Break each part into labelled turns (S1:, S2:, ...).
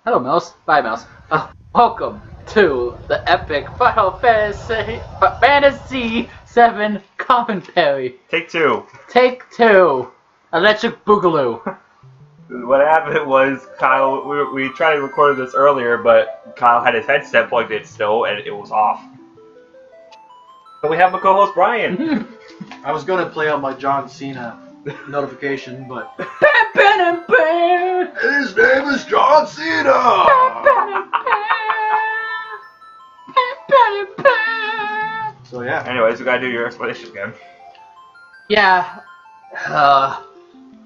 S1: Hello, Mouse. Bye, Mouse. Welcome to the epic Final Fantasy VII commentary.
S2: Take two.
S1: Take 2. Electric Boogaloo.
S2: What happened was Kyle, we tried to record this earlier, but Kyle had his headset plugged in still, and it was off. So we have my co-host Brian.
S3: I was gonna play out my John Cena notification, but
S4: His name is John Cena!
S3: so yeah.
S2: Anyways, we gotta do your explanation again.
S1: Yeah.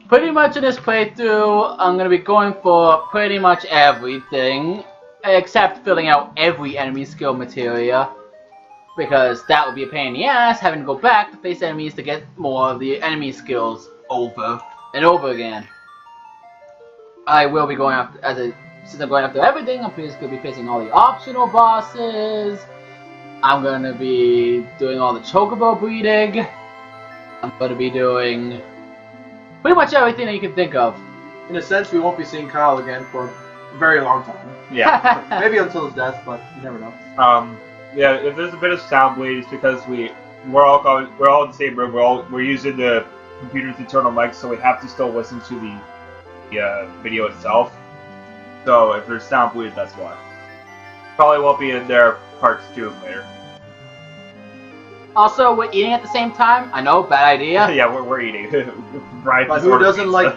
S1: Pretty much in this playthrough, I'm gonna be going for pretty much everything, except filling out every enemy skill materia. Because that would be a pain in the ass, having to go back to face enemies to get more of the enemy skills over and over again. I will be going after, since I'm going after everything, I'm just going to be facing all the optional bosses. I'm going to be doing all the chocobo breeding. I'm going to be doing pretty much everything that you can think of.
S3: In a sense, we won't be seeing Kyle again for a very long time.
S2: Yeah.
S3: Maybe until his death, but you never know.
S2: Yeah. If there's a bit of sound bleed, it's because we're all in the same room. We're using the computer's internal mic, so we have to still listen to the video itself. So if there's sound bleed, that's why. Probably won't be in there parts 2 later.
S1: Also, we're eating at the same time. I know, bad idea.
S2: Yeah, we're eating. Brian
S3: But
S2: just
S3: who
S2: ordered
S3: doesn't
S2: pizza.
S3: like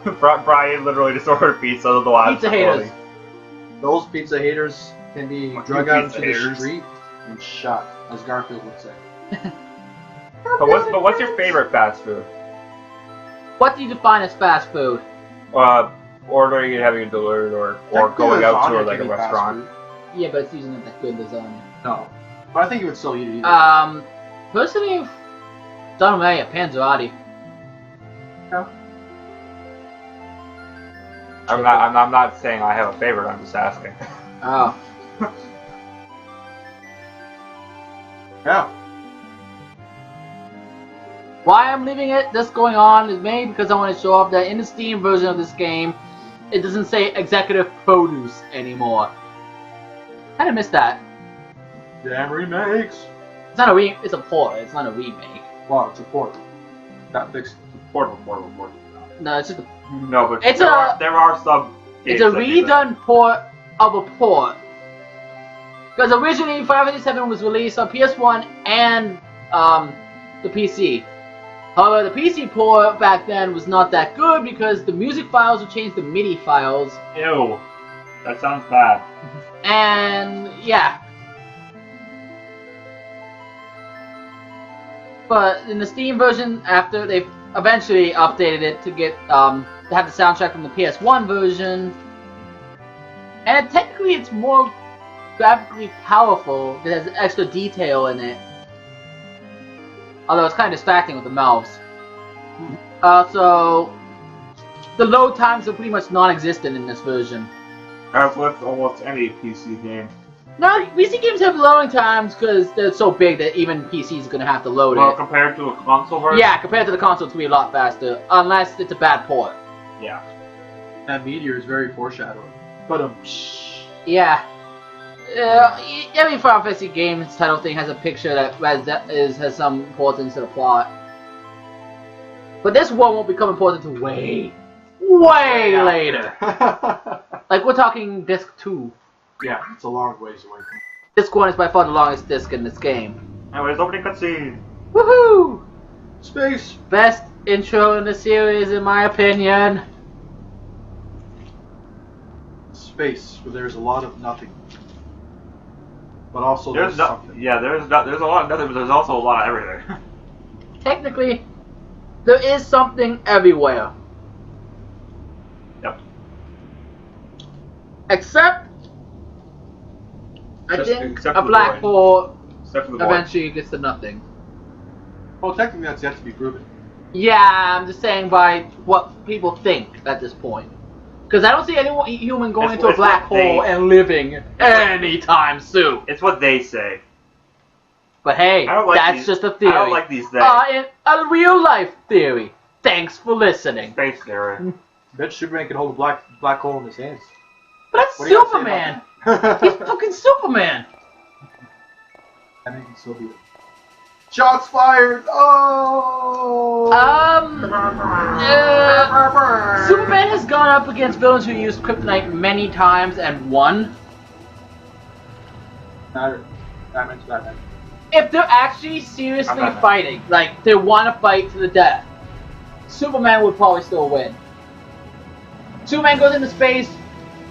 S3: pizza?
S2: Brian literally just ordered pizza on the last
S1: Pizza haters.
S2: recording.
S3: Those pizza haters can be
S2: Fuck
S3: drug
S2: you,
S3: out
S2: pizza
S3: into the
S2: haters.
S3: street and shot, as Garfield would say.
S2: But what's your favorite fast food?
S1: What do you define as fast food?
S2: Ordering and having it delivered, or
S3: Technically,
S2: going out
S3: lasagna
S2: to like
S3: can
S2: a
S3: be fast
S2: restaurant.
S3: food.
S1: Yeah, but it's usually not that good lasagna.
S3: No. But I think you would still eat it either.
S1: Personally, don't know, a panzerotti.
S3: Yeah.
S2: I'm not saying I have a favorite. I'm just asking.
S1: Oh.
S3: Yeah.
S1: Why I'm leaving this going on is mainly because I want to show off that in the Steam version of this game, it doesn't say executive produce anymore. Kinda missed that.
S3: Damn remakes.
S1: It's not it's a port, it's not a remake.
S3: Wow, it's a port. That fixed.
S2: Portable.
S1: No, it's just a,
S2: No, but
S1: It's
S2: there are some.
S1: it's a redone port of a port. Because originally Final Fantasy VII was released on PS1 and the PC. However, the PC port back then was not that good because the music files would change to MIDI files.
S2: Ew, that sounds bad.
S1: And yeah. But in the Steam version, after they've eventually updated it to get to have the soundtrack from the PS1 version, and technically it's more graphically powerful. It has extra detail in it. Although it's kind of distracting with the mouths. So the load times are pretty much non-existent in this version.
S2: As with almost any PC game.
S1: No, PC games have loading times because they're so big that even PC is going to have to load
S2: Well,
S1: it.
S2: compared to a console version.
S1: Yeah, compared to the console, it's going to be a lot faster. Unless it's a bad port.
S2: Yeah.
S3: That meteor is very foreshadowing. But
S1: Yeah. Every Final Fantasy game's title thing has a picture that has some importance to the plot. But this one won't become important to way later. Like, we're talking disc 2.
S3: yeah, it's a long ways away.
S1: Disc 1 is by far the longest disc in this game.
S2: Anyways, opening cutscene.
S1: Woohoo!
S3: Space.
S1: Best intro in the series, in my opinion.
S3: Space, where there's a lot of nothing. But also
S2: There's
S3: something.
S2: yeah, there's a lot of nothing, but there's also a lot of everything.
S1: Technically, there is something everywhere.
S2: Yep.
S1: Except, I think
S2: except
S1: a
S2: for the
S1: black
S2: void.
S1: hole
S2: Except for the void.
S1: eventually gets to nothing.
S3: Well, technically that's yet to be proven.
S1: Yeah, I'm just saying by what people think at this point. Because I don't see any human going into a black hole and living anytime soon.
S2: It's what they say.
S1: But hey,
S2: I don't like
S1: that's
S2: these-
S1: just a theory.
S2: I don't like these things.
S1: A real life theory. Thanks for listening.
S2: Space theory.
S3: Bitch should make it hold a black hole in his hands.
S1: But that's
S3: What do you gotta say
S1: Superman!
S3: about
S1: He's
S3: that?
S1: fucking Superman!
S3: I think so be it. Shots fired! Oh!
S1: Superman has gone up against villains who use kryptonite many times and won.
S3: Batman's Batman.
S1: If they're actually seriously
S2: Batman.
S1: fighting, like they want to fight to the death, Superman would probably still win. Superman goes into space,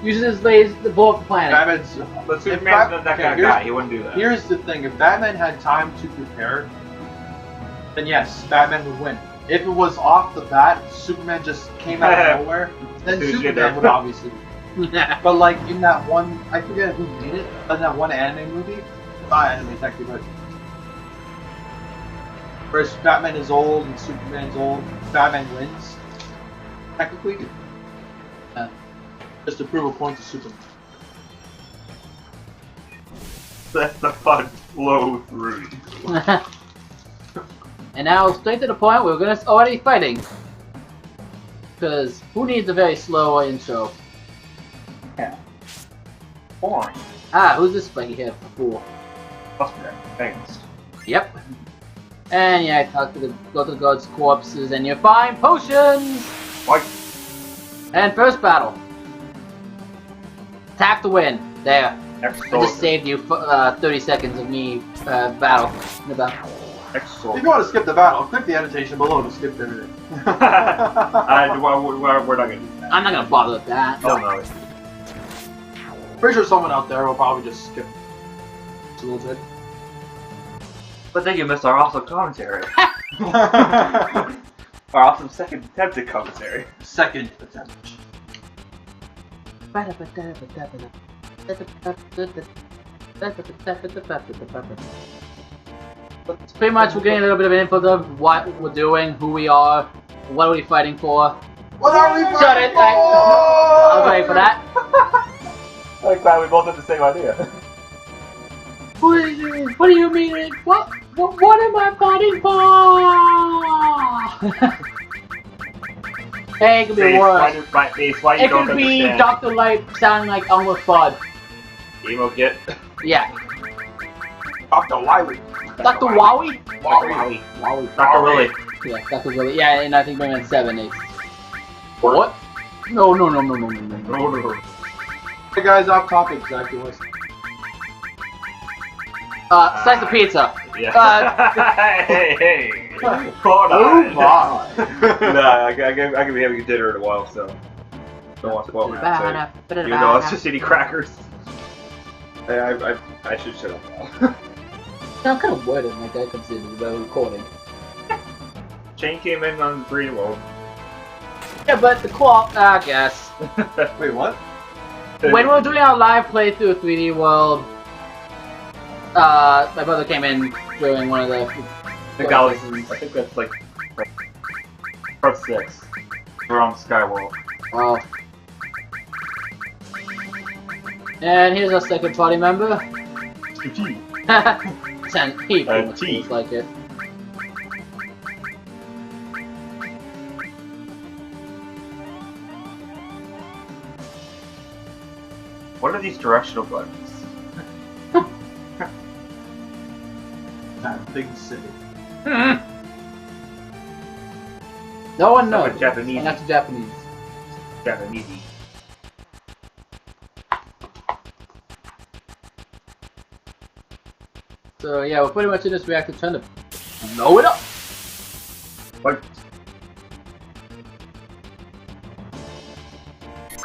S1: uses his lasers to blow up the planet.
S3: Batman's.
S2: But
S3: if
S2: Superman's not that kind of
S3: here's-
S2: guy. He wouldn't do that.
S3: Here's the thing: if Batman had time to prepare, then yes, Batman would win. If it was off the bat, Superman just came out of nowhere, then
S2: Who's
S3: Superman
S2: gonna-
S3: would obviously win. But like in that one, I forget who made it, but in that one anime movie, not anime technically, but whereas Batman is old and Superman's old, Batman wins. Technically, just to prove a point to Superman.
S2: That's the fun flow through.
S1: And now straight to the point, we're gonna already fighting. Because who needs a very slow intro?
S2: Yeah. Boring.
S1: Ah, who's this spiky hair fool?
S2: Buster. Thanks.
S1: Yep. And yeah, talk to the go to the gods' corpses and you find potions!
S2: Like,
S1: And first battle. Attack to win. There. I
S2: excellent.
S1: just saved you 30 seconds of me battle. In the battle.
S3: If
S2: Excellent.
S3: you want to skip the battle, click the annotation below to skip everything.
S2: We're not gonna do that.
S1: I'm not gonna bother with that.
S2: No, no.
S3: Pretty sure someone out there will probably just skip a little bit.
S2: But then you missed our awesome commentary. Our awesome second attempt at commentary.
S3: Second attempt.
S1: Pretty much we're getting a little bit of info of what we're doing, who we are, what are we fighting for.
S3: What are we
S1: Shut it! I was ready for that.
S2: I'm glad we both have the same idea.
S1: What do you mean? What am I fighting for? Hey, it could be worse.
S2: Why you
S1: It
S2: don't
S1: could be
S2: understand.
S1: Dr. Light sounding like Elmer Fudd.
S2: Emo kit.
S1: Yeah.
S3: Dr. Wiley.
S1: Dr. Wowie?
S2: Wowie.
S1: Wowie.
S2: Dr. Willy.
S1: Yeah, Dr. Willy. Yeah, and I think Batman 7 is. What? No.
S3: Hey guys, off topic, Zach. You want to-
S1: Slice of pizza.
S2: Yeah. Hey. Hold
S3: Oh
S2: on.
S3: my.
S2: Nah, I could be having dinner in a while, so don't want to spoil my appetite. Even though it's just eating crackers. I should shut up now.
S1: I'm kind of worried if my guy comes in while we're recording.
S2: Shane came in on 3 World.
S1: Yeah, but the co-op, I guess.
S3: Wait, what?
S1: When we were doing our live playthrough of 3D World, my brother came in during one of the...
S2: I think that's like part 6. We're on Skyworld.
S1: Oh. And here's our second party member.
S2: Mr.T.
S1: He pretty much
S2: T.
S1: feels like it.
S2: What are these directional buttons?
S3: That big city.
S1: No one knows.
S2: That's Japanese.
S1: And that's Japanese.
S2: Japanese.
S1: So yeah, we're pretty much in this reactor trying to blow it up.
S2: What?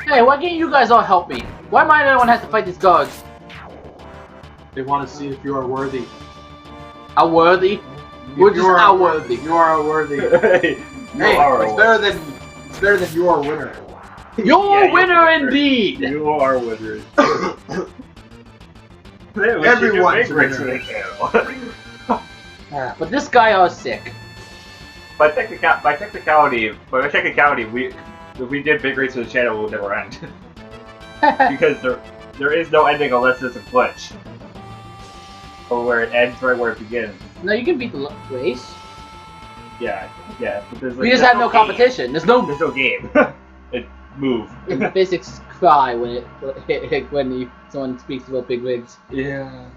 S1: Hey, why can't you guys all help me? Why am I the only one who has to fight these guards?
S3: They want to see if you are worthy.
S1: Are worthy? We're just not worthy.
S3: You are worthy.
S2: Hey,
S3: Hey, it's better than you are a winner.
S1: You're
S2: Yeah,
S1: a winner indeed!
S2: You are winners.
S3: Everyone's a winner.
S1: But this guy is sick.
S2: By technicality, if we did big rates of the channel, it would never end. Because there is no ending unless there's a glitch. Or where it ends right where it begins.
S1: No, you can beat the race.
S2: Yeah. But there's
S1: We just have no
S2: game.
S1: competition. There's no
S2: There's no game. It move.
S1: in physics cry when someone speaks about big wigs.
S2: Yeah.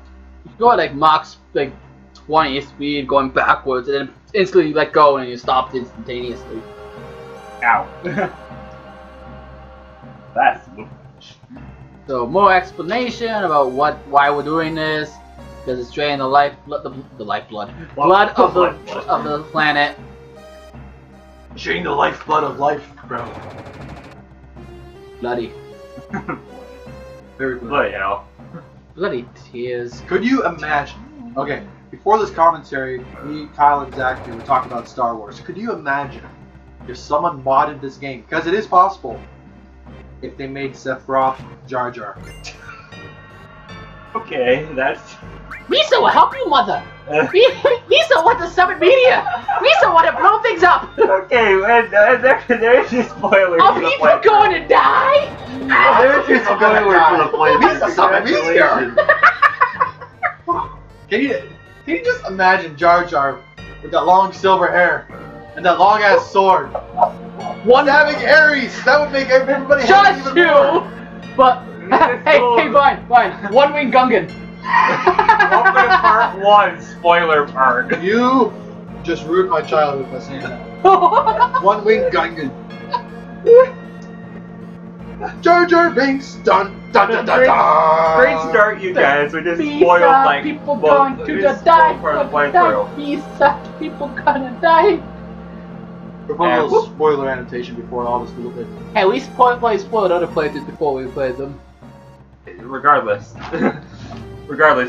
S1: You go at like Mach's like 20 speed going backwards, and then instantly you let go and you stopped instantaneously.
S2: Ow. That's
S1: So more explanation about why we're doing this, because it's draining the lifeblood of the planet.
S3: Draining the lifeblood of life, bro.
S1: Bloody
S3: Very good.
S2: Bloody hell.
S1: bloody tears.
S3: Could you imagine? Okay, before this commentary, me, Kyle, and Zach we were talking about Star Wars. Could you imagine if someone modded this game? Because it is possible. If they made Sephiroth Jar Jar.
S2: Okay, that's.
S1: Misa will help you, mother. Misa wants to summon media. Misa want to blow things up.
S2: Okay, and there's your spoilers.
S1: Are
S2: for the
S1: people
S2: playthrough.
S1: going to die?
S2: There's your spoilers for the playthrough.
S3: Misa summon media. Can you just imagine Jar Jar with that long silver hair and that long ass sword? Stabbing Ares! That would make everybody happy
S1: Just
S3: even more.
S1: you. But hey, Brian, one wing Gungan.
S2: Welcome to part 1, spoiler part.
S3: You just ruined my childhood by saying that. One wing Gungan. Jar Jar Binks, dun dun dun dun dun.
S2: Great start, you guys. We just
S1: Misa,
S2: spoiled like
S1: people going to die.
S2: part of the
S1: Gonna die.
S2: playthrough.
S1: Misa, people gonna die.
S3: We'll put a little spoiler annotation before all this little bit.
S1: Hey, we spoiled other playthroughs before we played them.
S2: Regardless,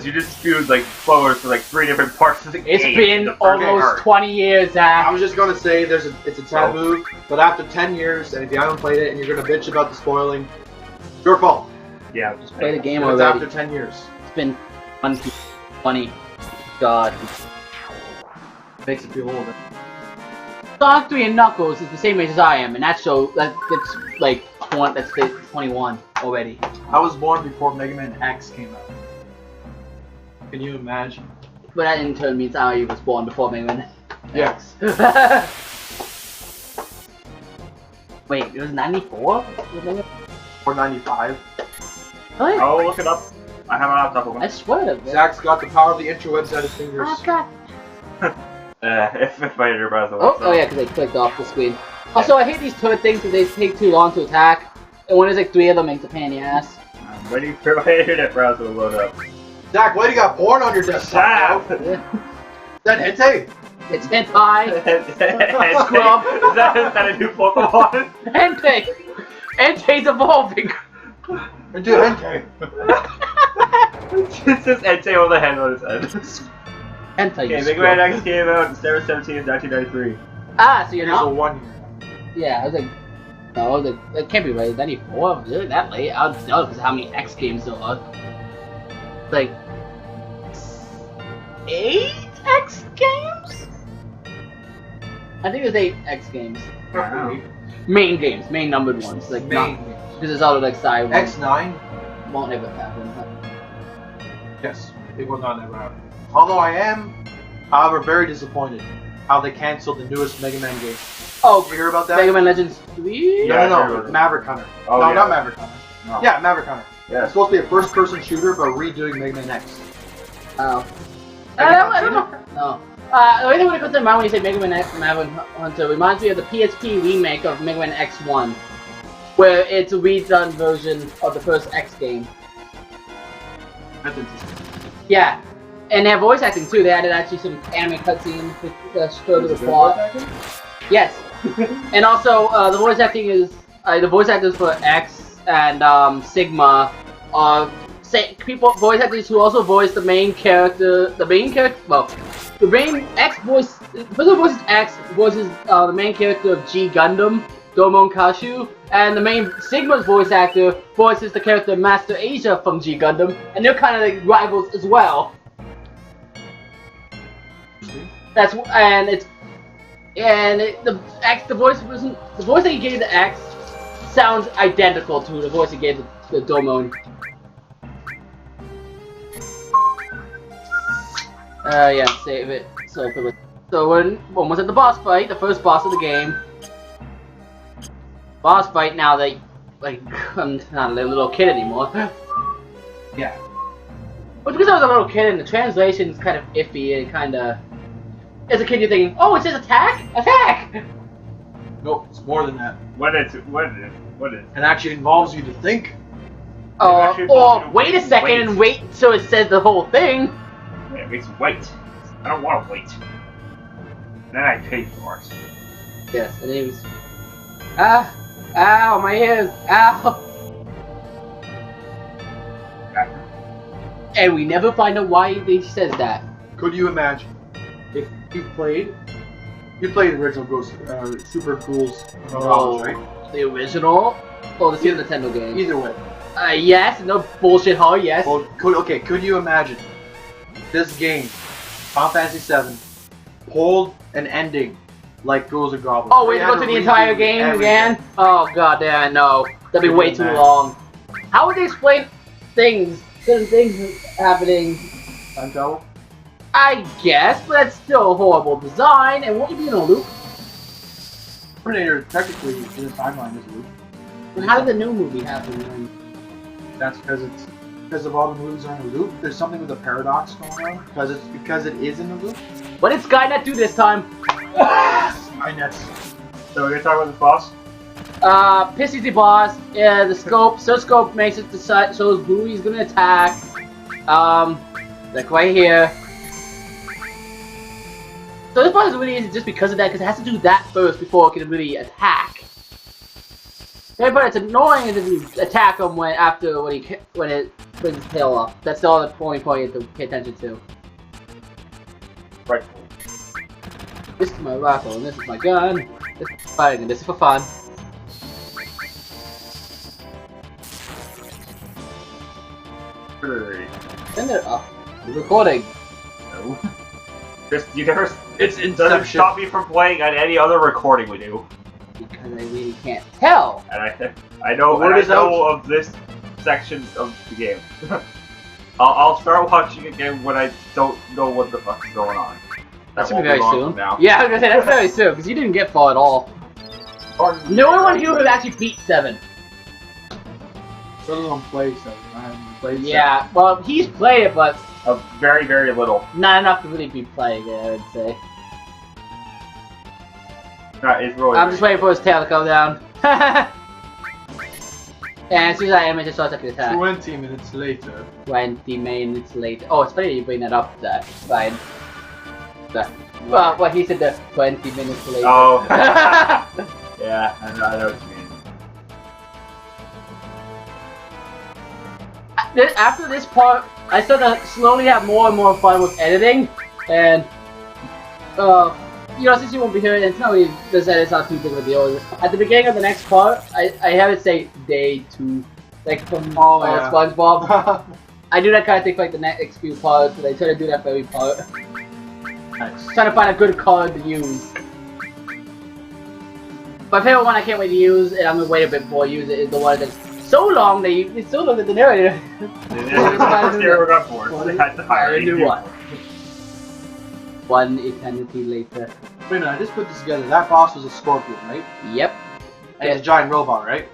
S2: you just spewed like spoilers for like 3 different parts of the game.
S1: It's been almost 20 years,
S3: I
S1: Zach.
S3: was just gonna say it's a taboo, but after 10 years, and if you haven't played it and you're gonna bitch about the spoiling, it's your fault.
S2: Yeah, just
S1: Play the game
S3: It's
S1: already.
S3: after 10 years.
S1: It's been 20. God.
S3: Makes it feel older.
S1: Sonic 3 and Knuckles is the same age as I am, and that's like 21 already.
S3: I was born before Mega Man X came out. Can you imagine?
S1: But that in turn means I was born before Mega Man
S3: Yes.
S1: Wait, it was 94?
S3: Or 95.
S1: Really?
S2: I'll look it up. I have a laptop open.
S1: I swear to God.
S3: Zach's got the power of the interwebs at his fingers.
S1: Oh, God.
S2: If my internet browser
S1: Oh,
S2: works.
S1: oh yeah, because I clicked off the screen. Also, I hate these turret things because they take too long to attack. And when there's like 3 of them, it's a pain in the ass.
S2: I'm waiting for my internet browser to load up.
S3: Zach, why do you got porn on your desktop?
S2: Stop!
S3: Bro? Is that hentai?
S1: It's hentai.
S2: Scrub. Is that a new Pokemon?
S1: Hentai. Hentai's evolving.
S3: Into hentai.
S2: It says Entei on the head on his head.
S1: Hentai.
S2: Okay,
S1: you
S2: Mega Man
S1: scrub.
S2: X came out December 17th, 1993.
S1: Ah, so you're
S3: Here's a
S1: not?
S3: 1 year.
S1: Yeah, I was like, no, I was like, it can't be right. 94? Really that late? I don't know because how many X games there are. Like 8 X games? I think there's 8 X games.
S2: Wow.
S1: Main games, main numbered ones. Like
S3: Main.
S1: because there's other like side ones.
S3: X9?
S1: Won't ever happen.
S3: Yes. It will not ever happen. Although I am, however, very disappointed how they canceled the newest Mega Man game.
S1: Oh,
S3: Did you hear about that?
S1: Mega Man Legends 3?
S2: Yeah, I heard
S3: No,
S2: about it.
S3: Maverick Hunter.
S2: Oh,
S3: no,
S2: yeah.
S3: not Maverick Hunter.
S2: No.
S3: Yeah, Maverick Hunter. It's
S2: Yeah.
S3: supposed to be a first-person shooter, but redoing Mega Man X.
S1: Oh.
S3: Have you
S1: I
S3: not
S1: don't know. No. The only thing when it comes to mind when you say Mega Man X Maverick Hunter reminds me of the PSP remake of Mega Man X1, where it's a redone version of the first X game.
S3: That's interesting.
S1: Yeah, and they have voice acting too. They added actually some anime cutscenes to further the plot. Yes, and also the voice acting is the voice actors for X and Sigma are people voice actors who also voice the main character. The main X voice. The person who voices X voices the main character of G Gundam, Domon Kashu, and the main Sigma's voice actor voices the character Master Asia from G Gundam, and they're kind of like rivals as well. The voice that he gave to X sounds identical to the voice he gave to Domon. Yeah, save it. So we're almost at the boss fight, the first boss of the game. Boss fight now that like, I'm not a little kid anymore.
S3: Yeah.
S1: But because I was a little kid and the translation's kind of iffy and kind of... As a kid you're thinking, oh, it says attack? Attack!
S3: Nope, it's more than that.
S2: What is it?
S3: It actually involves you to think.
S1: Or wait a second and wait so it says the whole thing.
S2: Yeah, it makes wait. I don't want to wait. Then I pay for it.
S1: Yes, and it was... Ow, my ears! Ow! And we never find out why he says that.
S3: Could you imagine if you played the original Ghost Super Ghouls novels, right?
S1: The original? Or the Super Nintendo game?
S3: Either way.
S1: Yes, no bullshit horror, yes.
S3: Well, could you imagine this game, Final Fantasy VII, pulled an ending like Ghouls and Goblins?
S1: Oh, we have to go through the entire game again? Oh, god damn it, no. That'd be way too long. How would they explain certain things happening?
S3: Time travel?
S1: I guess, but that's still a horrible design, and won't you be in a loop?
S3: Terminator technically in the timeline is a loop.
S1: And how did the new movie happen then?
S3: That's because of all the movies are in a loop. There's something with a paradox going on because it is in a loop.
S1: What did Skynet do this time?
S3: Skynets.
S2: So we're gonna talk about the boss?
S1: Pissy's the boss. The scope, scope makes it decide, shows who he's gonna attack. Like right here. So this boss is really easy just because of that, because it has to do that first before it can really attack. But it's annoying if you attack him when it brings his tail up. That's all the only point you have to pay attention to.
S2: Right.
S1: This is my rifle, and this is my gun. This is fighting, and this is for fun. And they're we're recording.
S2: No. You never.
S3: It's
S2: Doesn't
S3: Inception.
S2: stop me from playing on any other recording we do.
S1: Because I really can't tell.
S2: And I know of this section of the game. I'll start watching again when I don't know what the fuck's going on.
S1: That's
S2: won't
S1: gonna be very
S2: long
S1: soon.
S2: from now.
S1: Yeah, I was gonna say that's very soon because you didn't get far at all. No one here who actually beat 7.
S3: Someone plays that. I haven't played
S1: Yeah, well, he's played it, but
S2: Very, very little.
S1: not enough to really be playing it, I would say.
S2: No, it's really.
S1: I'm just waiting for his tail to come down. And as soon as I image it, starts taking attack.
S3: 20 minutes later.
S1: 20 minutes later. Oh, it's funny that you bring that up. That fine. Well, what he said, the 20 minutes later.
S2: Oh. Yeah, I know what you mean.
S1: After this part, I started to slowly have more and more fun with editing, and you know, since you won't be hearing it, it's not really it's not too big of a deal. At the beginning of the next part, I have it say day 2, like from SpongeBob. I do that kind of thing for like the next few parts, but I try to do that for every part.
S3: Nice.
S1: Trying to find a good card to use. My favorite one I can't wait to use, and I'm gonna wait a bit before I use it, is the one that's so long that it's so long that the narrator.
S2: Zero got bored. They had to hire
S1: a
S2: a
S1: new
S2: new
S1: one. 1 eternity later.
S3: Wait a minute, I just put this together. That boss was a scorpion, right?
S1: Yep.
S3: And it's a giant robot, right?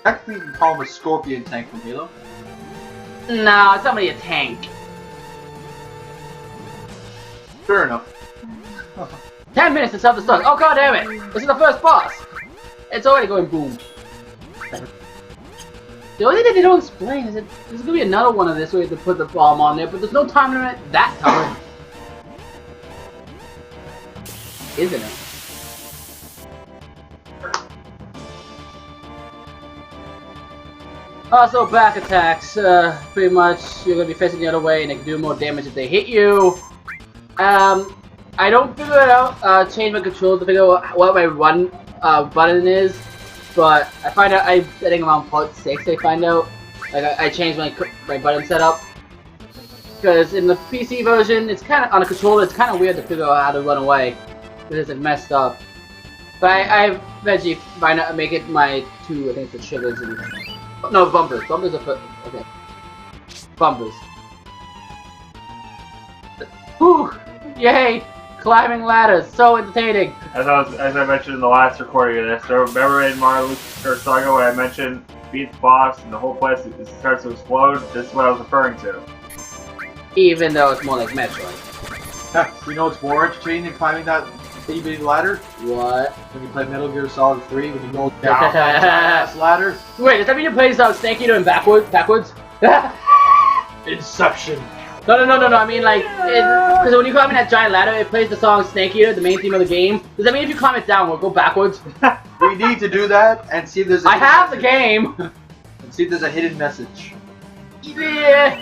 S3: Technically, you can call him a scorpion tank from Halo.
S1: No, it's not really a tank.
S3: Fair enough.
S1: 10 minutes to self-destruct. Oh god damn it! This is the first boss! It's already going boom. The only thing they don't explain is that there's gonna be another one of this where you have to put the bomb on there, but there's no time limit that time. Isn't it? Also, back attacks. Pretty much, you're gonna be facing the other way, and they can do more damage if they hit you. I don't figure it out. Change my controls to figure out what my run button is, but I find out I think around part 6. I find out like I changed my button setup because in the PC version, it's kind of on a controller. It's kind of weird to figure out how to run away because it's like, messed up. But I eventually find out make it my 2. I think it's the triggers and no bumpers. Bumpers are okay. Bumpers. Whew! Yay! climbing ladders, so entertaining.
S2: As I mentioned in the last recording of this, so remember in Mario Lucifer Saga when I mentioned beat the boss and the whole place starts to explode? This is what I was referring to.
S1: Even though it's more like Metroid.
S3: You know what's more entertaining than climbing that itty bitty ladder?
S1: What?
S3: When you play Metal Gear Solid 3, when you go down that ladder.
S1: Wait, does that mean you're playing Snake Eater and backwards?
S3: Inception.
S1: No, I mean, like, because when you climb that giant ladder, it plays the song Snake Eater, the main theme of the game. Does that mean if you climb it down, we'll go backwards?
S3: We need to do that and see if there's a
S1: I have the game!
S3: And see if there's a hidden message.
S1: Yeah!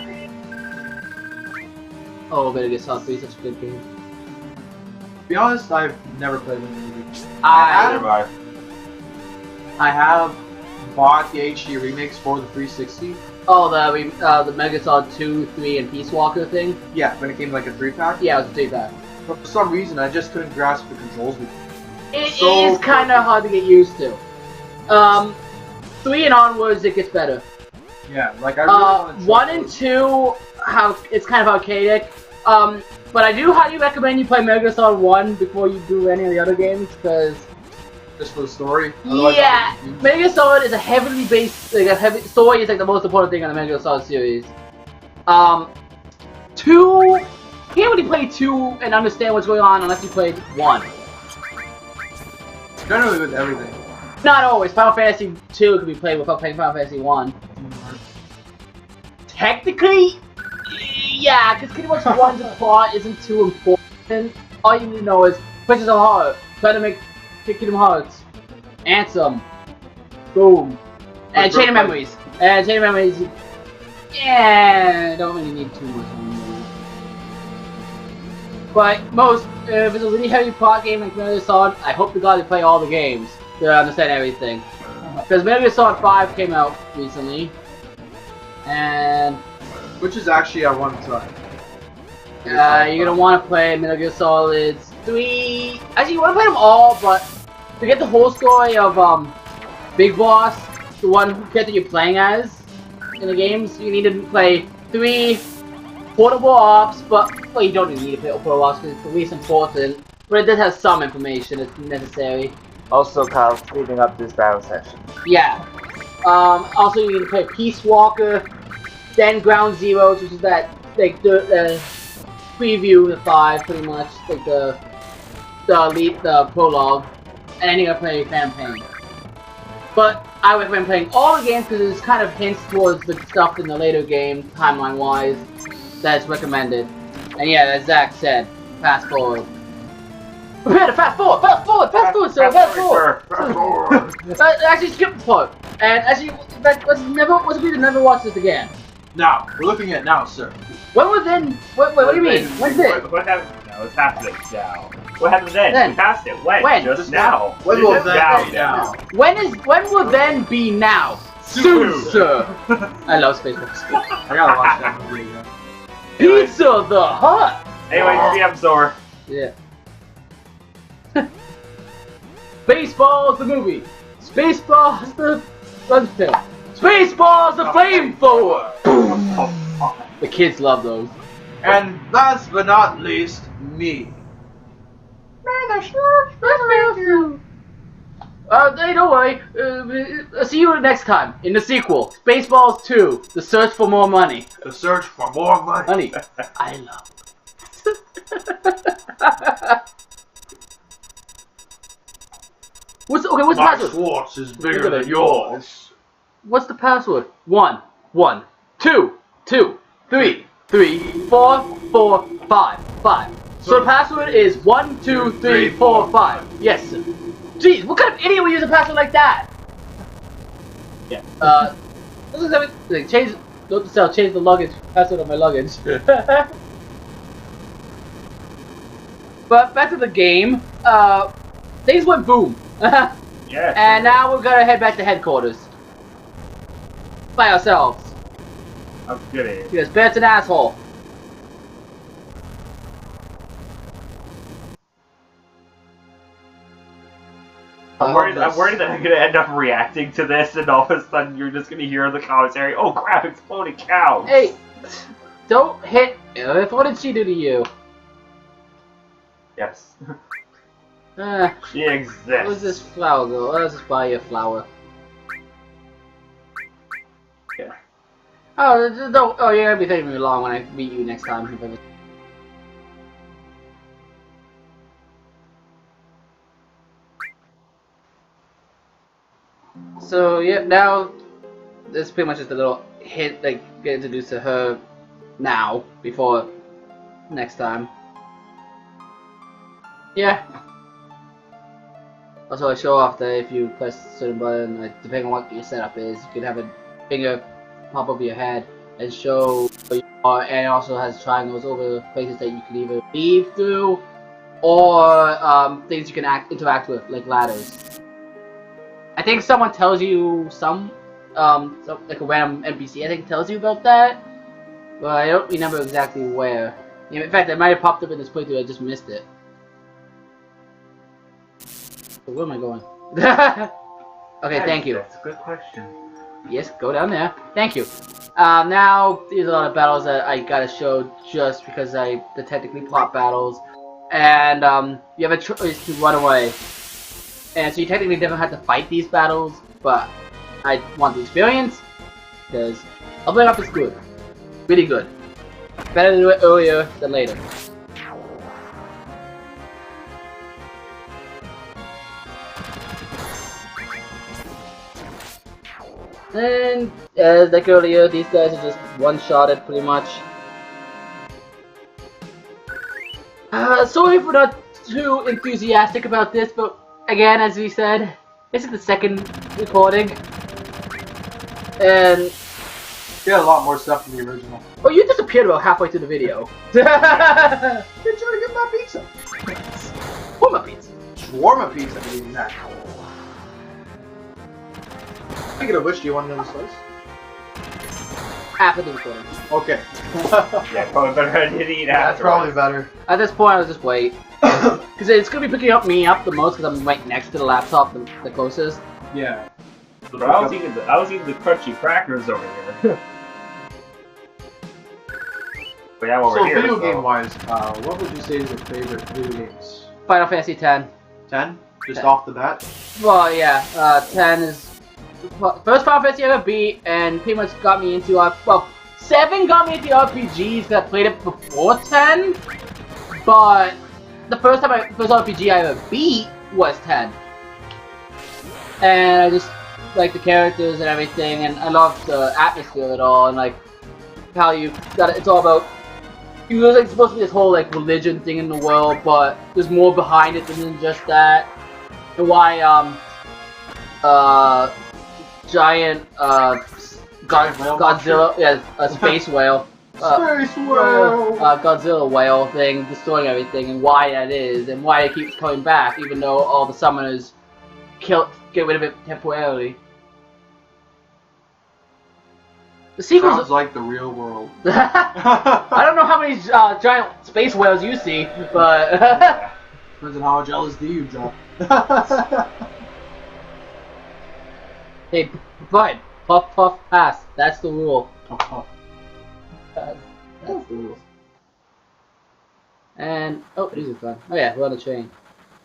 S1: Oh, Metal Gear Solid 3 is such a good game.
S3: To be honest, I've never played the movie.
S1: I
S3: have bought the HD remakes for the 360.
S1: Oh, the Metal Gear Solid 2, 3, and Peace Walker thing?
S3: Yeah, when it came like a 3-pack.
S1: Yeah, it was a 3-pack.
S3: But for some reason, I just couldn't grasp the controls.
S1: It is kind of hard to get used to. 3 and onwards, it gets better.
S3: Yeah, like I really want to
S1: 1 and 2, it's kind of archaic. But I do highly recommend you play Metal Gear Solid 1 before you do any of the other games, because...
S3: Just for the story?
S1: Yeah! Metal Gear Solid is a heavily based... Like, story is like the most important thing on the Metal Gear Solid series. 2... You can't really play 2 and understand what's going on unless you played 1.
S3: Generally with everything.
S1: Not always. Final Fantasy 2 can be played without playing Final Fantasy 1. Technically, yeah, because pretty much 1's plot isn't too important. All you need to know is Princess of Heart, try to make Kingdom Hearts, Ansem, boom, and Chain of Memories. And Chain of Memories, yeah, don't really need too much anymore. But if it's a really heavy plot game like Metal Gear Solid, I hope to God they play all the games to understand everything. Because Metal Gear Solid 5 came out recently, and
S3: which is actually I want to try.
S1: You're gonna want to play Metal Gear Solid 3. Actually, you want to play them all, but to get the whole story of Big Boss, the one character you're playing as in the games, you need to play 3 Portable Ops. But well, you don't really need to play Portable Ops because it's the least important. But it does have some information if necessary.
S2: Also, Kyle, speeding up this battle session.
S1: Yeah. Also, you need to play Peace Walker, then Ground Zeroes, which is that like the preview of the 5, pretty much like the prologue, and then you're gonna play Campaign. But I recommend playing all the games because it's kind of hints towards the stuff in the later game, timeline-wise, that's recommended. And yeah, as Zach said, fast forward. Prepare to fast forward, fast forward, fast forward, sir, fast forward. Actually, skip the part. And actually, let's agree to never watch this again.
S3: Now, we're looking at now, sir.
S1: When was then? What do you mean? When's it?
S2: What happened? No, it's happening now. What happened then? We passed it. When? Just now.
S3: When will then be
S2: now?
S1: When will then be now? Soon, sir. I love Spaceballs.
S3: I gotta watch that movie again.
S1: Pizza the Hut.
S2: Anyway, I'm sore.
S1: Yeah. Spaceballs the movie. Spaceballs the gunpowder. Spaceballs the flamethrower. The kids love those.
S3: And last but not least, me.
S1: Hey, don't worry. See you next time in the sequel, Spaceballs 2: The Search for More Money.
S3: The search for more money.
S1: Honey, I love. What's the
S3: My
S1: password?
S3: Schwartz is bigger than yours.
S1: What's the password? 1, 1, 2, 2, 3, 3, 4, 4, 5, 5. So the password is 1, 2, 3, 4, 5. Yes, sir. Jeez, what kind of idiot would use a password like that? Yeah. This is everything. Change. Note to self. Change the luggage. Password on my luggage. But back to the game. Things went boom.
S2: Yeah.
S1: And now we're gonna head back to headquarters. By ourselves.
S2: I'm good at it.
S1: Because Barrett's an asshole.
S2: I'm worried that I'm gonna end up reacting to this, and all of a sudden you're just gonna hear the commentary. Oh crap! Exploding cows.
S1: Hey, don't hit. What did she do to you?
S2: Yes. She
S1: Where's
S2: exists.
S1: this flower go? Let's just buy you a flower.
S2: Yeah.
S1: Oh, don't. Oh, you're gonna be taking me long when I meet you next time. So yeah, now this is pretty much just a little hint, like get introduced to her now before next time. Yeah. Also, I show off that if you press a certain button, like, depending on what your setup is, you can have a finger pop over your head and show where you are, and it also has triangles over places that you can either leave through or things you can interact with, like ladders. I think someone tells you like a random NPC, I think, tells you about that, but I don't remember exactly where. In fact, it might have popped up in this playthrough, I just missed it. So where am I going? Okay, thank you.
S2: That's a good question.
S1: Yes, go down there. Thank you. Now, these are a lot of battles that I gotta show just because they're technically plot battles. And, you have a choice to run away. And so you technically never have to fight these battles, but I want the experience, because Opening Up is good. Really good. Better to do it earlier than later. And like earlier, these guys are just one-shotted pretty much. Sorry for not too enthusiastic about this, but again, as we said, this is the second recording. And
S3: You had a lot more stuff than the original.
S1: oh, you disappeared about halfway through the video.
S3: You're trying to get my pizza.
S1: Pour my pizza.
S3: Shawarma pizza, to be exact. Speaking of which, do you want another slice?
S1: After the recording.
S3: Okay.
S2: Yeah, probably better to eat
S3: That's
S2: after.
S3: probably better.
S1: At this point, I'll just wait. Because it's going to be picking me up the most because I'm right next to the laptop, the closest.
S3: Yeah.
S2: But I was eating the crunchy crackers over here. But yeah, while
S3: So
S2: we're here,
S3: video game wise, what would you say is your favorite video games?
S1: Final Fantasy X.
S3: 10? Just
S1: 10.
S3: off the bat?
S1: Well, yeah, 10 is first Final Fantasy I ever beat, and pretty much got me into well, 7 got me into RPGs because I played it before 10, but the first RPG I ever beat was 10, and I just like the characters and everything, and I love the atmosphere of it all, and like how you got it. It's all about there's like supposed to be this whole like religion thing in the world, but there's more behind it than just that, and why giant Godzilla, yeah, a space whale.
S3: Space whale!
S1: Godzilla whale thing destroying everything, and why that is, and why it keeps coming back, even though all the summoners get rid of it temporarily. The sequels.
S3: Sounds like the real world.
S1: I don't know how many giant space whales you see, but
S3: Depends on how much LSD you drop.
S1: hey, bud, puff puff pass. That's the rule. That's the rule. And oh, these are fun. Oh yeah, we're on a train.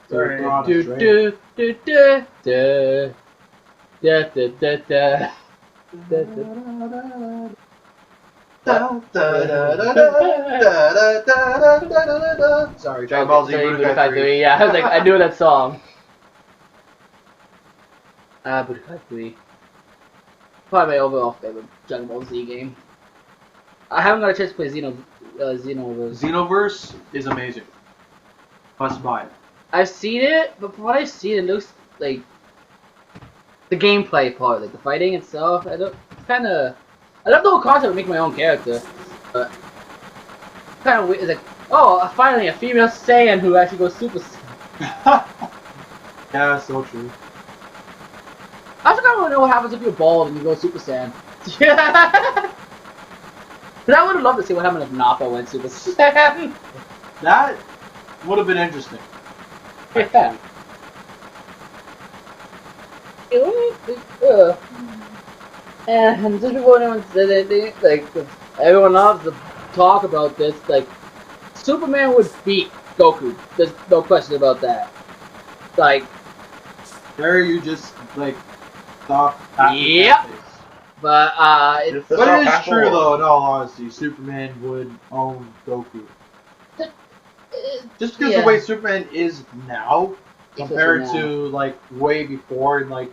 S3: Sorry.
S1: Do do do do do da da da da.
S3: Sorry, Dragon Ball Z Budokai 3.
S1: Yeah, I was like, I knew that song. Budokai 3. Probably my overall favorite Dragon Ball Z game. I haven't got a chance to play Xenoverse.
S3: Xenoverse is amazing. Must buy it.
S1: I've seen it, but from what I've seen, it looks like the gameplay part, like the fighting itself. I love the whole concept of making my own character, but kind of weird. It's like, oh, finally a female Saiyan who actually goes Super Saiyan.
S3: Yeah, so true.
S1: I also kind of want to know what happens if you're bald and you go Super Saiyan. Yeah. But I would have loved to see what happened if Nappa went Super Saiyan.
S3: That would have been interesting.
S1: Yeah. And just before anyone says anything, like everyone loves to talk about this, like Superman would beat Goku. There's no question about that. Like,
S3: There you just like stop.
S1: Yep. but it's
S2: That's
S3: But
S2: how
S3: it is
S2: powerful-
S3: true though. In all honesty, Superman would own Goku. Just because
S1: Yeah.
S3: the way Superman is now, compared
S1: Especially now.
S3: to like way before in like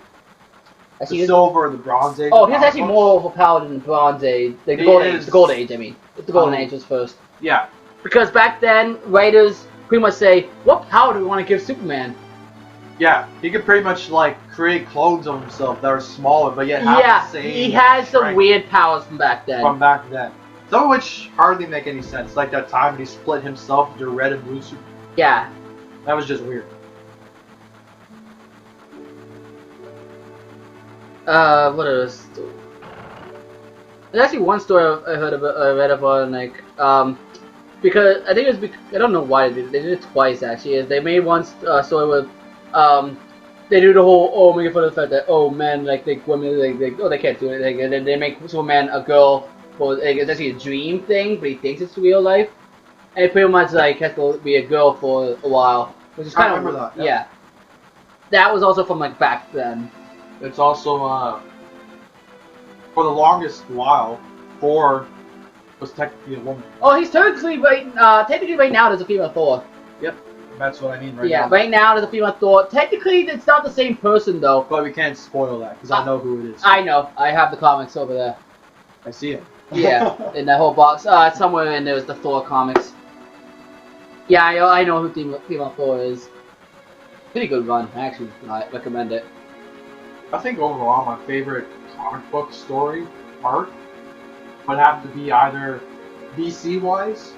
S1: Actually,
S3: the Silver or the Bronze Age.
S1: oh,
S3: of
S1: he's
S3: comic
S1: actually
S3: books.
S1: more overpowered than the Bronze Age. Like, the
S3: He
S1: Golden Age.
S3: is.
S1: The Golden Age, I mean. The Golden
S3: Um,
S1: Age was first.
S3: Yeah,
S1: Because back then, writers pretty much say, what power do we want to give Superman?
S3: yeah. He could pretty much like create clones of himself that are smaller, but yet have
S1: Yeah,
S3: the same.
S1: he has some
S3: strength
S1: weird powers from back then.
S3: from back then. Some of which hardly make any sense. Like that time when he split himself into red and blue Superman.
S1: Yeah.
S3: That was just weird.
S1: What else? There's actually one story I heard about, I read about, like, because I think it was, I don't know why they did it twice actually. Is they made one story with, they do the whole, oh, making fun of the fact that, oh, men, like, they, women, oh, they can't do anything, and then they make Superman a girl, for, like, it's actually a dream thing, but he thinks it's real life, and it pretty much, like, has to be a girl for a while, which is
S3: I
S1: kind of,
S3: remember that, yeah.
S1: yeah. That was also from, like, back then.
S3: It's also for the longest while, Thor was technically a woman.
S1: Oh, he's technically right now there's a female Thor.
S3: That's what I mean right
S1: Yeah,
S3: now.
S1: right now there's a female Thor. Technically, it's not the same person though.
S3: But we can't spoil that because I know who it is.
S1: I know. I have the comics over there.
S3: I see it.
S1: Yeah, in that whole box. Somewhere in there's the Thor comics. Yeah, I know who female Thor is. Pretty good run. I actually recommend it.
S3: I think overall my favorite comic book story arc would have to be either DC wise,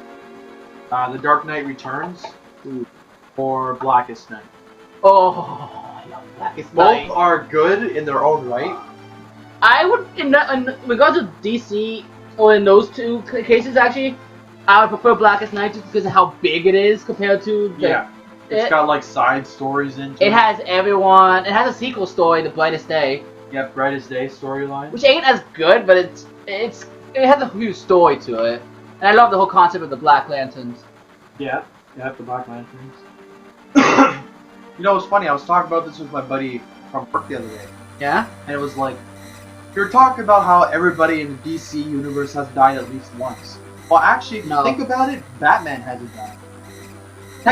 S3: The Dark Knight Returns, or Blackest Night.
S1: Oh, I love Blackest Night.
S3: Both are good in their own right.
S1: I would, in regards to DC, or in those two cases actually, I would prefer Blackest Night just because of how big it is compared to the,
S3: Yeah. It's got like side stories into
S1: It has everyone. It has a sequel story, The Brightest Day,
S3: Yeah, Brightest Day storyline.
S1: which ain't as good, but it has a huge story to it. And I love the whole concept of the Black Lanterns.
S3: Yeah, the Black Lanterns. You know, it's funny. I was talking about this with my buddy from work the other day,
S1: Yeah.
S3: and it was like, you were talking about how everybody in the DC universe has died at least once. Well, actually, if you
S1: No.
S3: think about it, Batman hasn't died.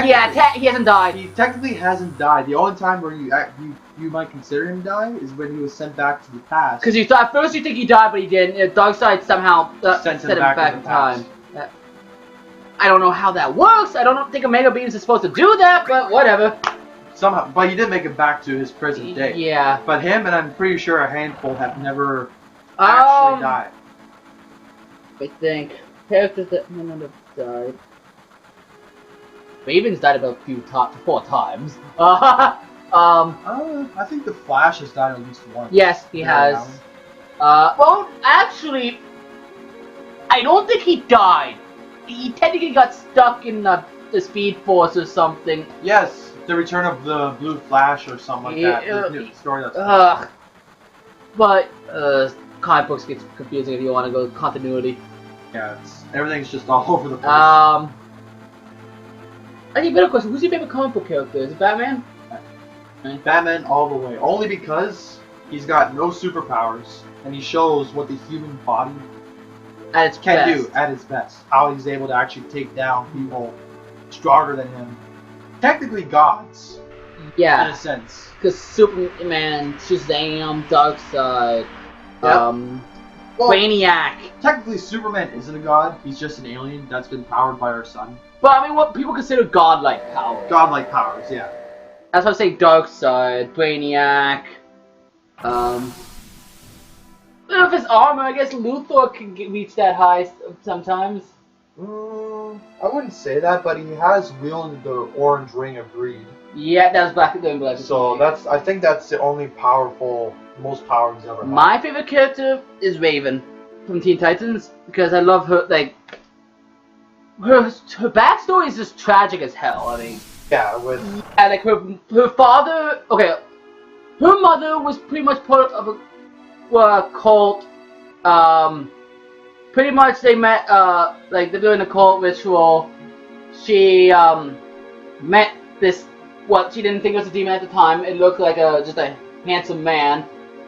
S1: Yeah, he hasn't died.
S3: He technically hasn't died. The only time where you might consider him die is when he was sent back to the past.
S1: Because you thought at first you think he died, but he didn't. Darkseid somehow
S3: Sent
S1: set
S3: him
S1: him
S3: back
S1: back
S3: in
S1: in
S3: the past.
S1: time. I don't know how that works. I don't think Omega Beams is supposed to do that, but whatever.
S3: Somehow, but he did make it back to his present day.
S1: Yeah.
S3: But him and I'm pretty sure a handful have never actually died.
S1: I think characters that none have died. Raven's died about 4 times.
S3: I think the Flash has died at least once.
S1: Yes, he
S3: Barry
S1: has.
S3: Allen.
S1: Well, actually, I don't think he died. He technically got stuck in the Speed Force or something.
S3: Yes, the return of the Blue Flash or something like that.
S1: Yeah,
S3: The new story that's
S1: But comic books gets confusing if you want to go continuity.
S3: yeah, everything's just all over the place.
S1: I need a better question. Who's your favorite comic book character? Is it Batman?
S3: Batman all the way, only because he's got no superpowers and he shows what the human body
S1: At its
S3: can
S1: best.
S3: do at its best. How he's able to actually take down people stronger than him. Technically gods, in
S1: Yeah,
S3: a sense.
S1: because Superman, Shazam, Darkseid,
S3: Yep. Well,
S1: Brainiac.
S3: technically Superman isn't a god. He's just an alien that's been powered by our sun.
S1: But I mean, what people consider godlike power.
S3: Godlike powers, yeah.
S1: That's why I say Darkseid, Brainiac. I don't know if his armor. I guess Luthor can reach that high sometimes.
S3: I wouldn't say that, but he has wielded the orange ring of greed.
S1: Yeah, that was Black and Black.
S3: So I think that's the only most power he's ever had.
S1: My favorite character is Raven from Teen Titans because I love her. Like her backstory is just tragic as hell. I mean,
S3: Yeah, with
S1: and like her father. Okay, her mother was pretty much part of a cult. Pretty much they met like they're doing a cult ritual. She met this, what she didn't think was a demon at the time. It looked like just a handsome man,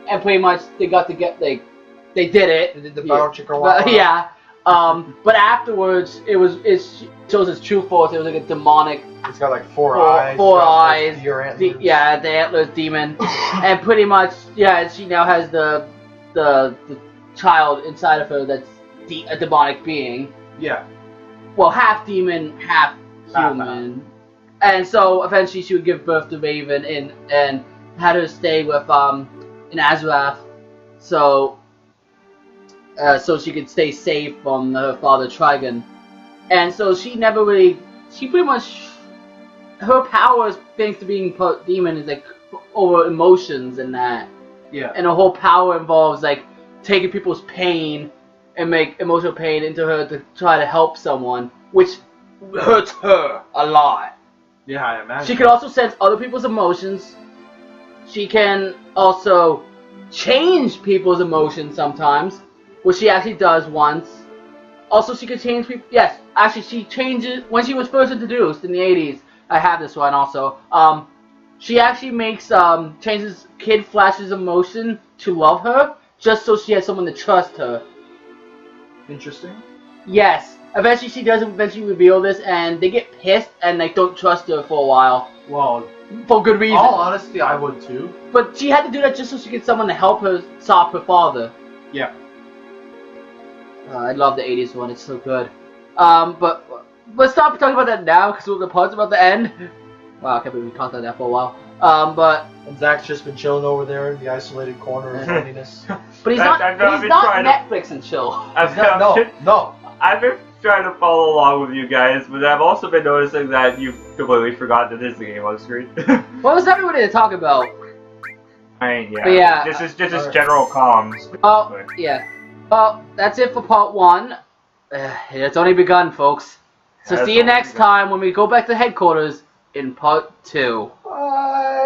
S1: and pretty much they did it.
S3: They did the bow chicka
S1: But, yeah. But afterwards, it shows its true force. It was like a demonic.
S3: It's got like four eyes.
S1: Four eyes.
S3: Deer antlers.
S1: The antlers demon, and pretty much, she now has the child inside of her that's a demonic being.
S3: Yeah.
S1: Well, half demon, half human. And so eventually she would give birth to Raven and had her stay with in Azrath, so she could stay safe from her father Trigon. And so she pretty much, her power is thanks to being demon is like over emotions and that.
S3: Yeah.
S1: And her whole power involves like taking people's pain and make emotional pain into her to try to help someone, which hurts her a lot.
S3: Yeah, I imagine.
S1: She can also sense other people's emotions. She can also change people's emotions sometimes, which she actually does once. Also, she could change people. Yes, actually, she changes when she was first introduced in the 80s. I have this one also. She actually makes changes Kid Flash's emotion to love her, just so she has someone to trust her.
S3: Interesting.
S1: Yes. Eventually, she does eventually reveal this, and they get pissed and like don't trust her for a while.
S3: Well,
S1: for good reason.
S3: all honesty, I would too.
S1: But she had to do that just so she could get someone to help her stop her father.
S3: Yeah.
S1: I love the 80s one, it's so good. But let's stop talking about that now, because the parts about the end. Wow, I can't believe we talked about that for a while. But
S3: and Zach's just been chilling over there in the isolated corner of loneliness.
S1: But he's not Netflix and chill.
S3: No.
S2: I've been trying to follow along with you guys, but I've also been noticing that you've completely forgotten that there's the game on screen.
S1: Well, there's everybody to talk about.
S2: I mean, yeah.
S1: But yeah.
S2: This is just as general comms.
S1: Oh, yeah. Well, that's it for part 1. It's only begun, folks. So see you next time when we go back to headquarters in part 2.
S3: Bye.